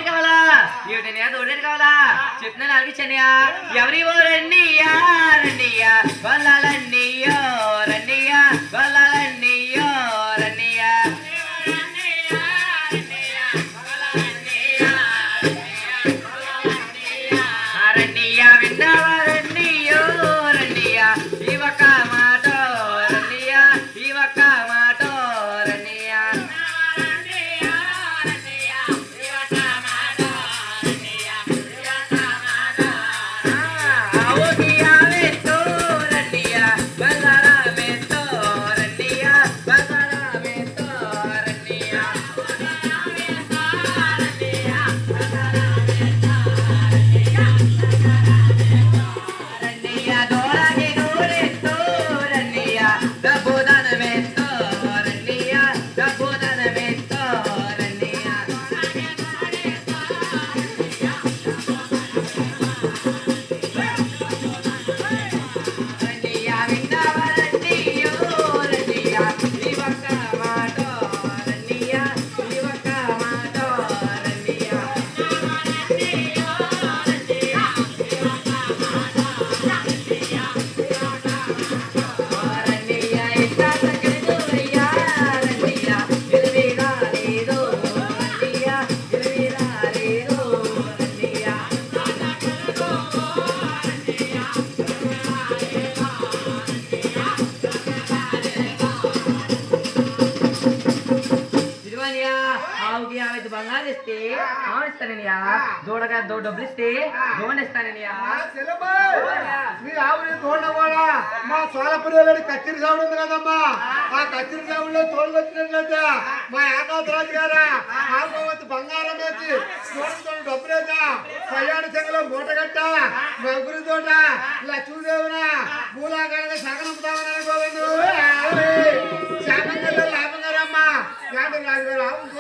కావాలా ఏమిటనియా దూడేటి కావాలా చెప్తున్నాను అడిగించనియా ఎవరివో రండియా రండియా బల్లాలన్నీయో రండియా బల్లాలన్నీయో రండియా రండియా విన్నావా రండియో రండియా ఇవక మాటో రండియా ఇవక మాటో రండియా బంగారు ఇస్తే ఇస్తానయ్యా దూడగా డబ్బులు ఇస్తే దోణ ఇస్తానయ్యా మీ ఆవుని తోడ కూడా మా సోలపురి కచ్చిరి సాగుడు ఉంది కదమ్మా ఆ కచ్చిరి సాగుడులో తోడుకొచ్చినట్లయితే మా ఏకాధరాజు గారా ఆల్మవతి బంగారం వేసి తోడు డబ్బులేదా కళ్యాణ చెంగలో మూటగట్ట మా గురి తోట లక్ష్మీదేవున భూలాగానే సగనంపుతామన్నా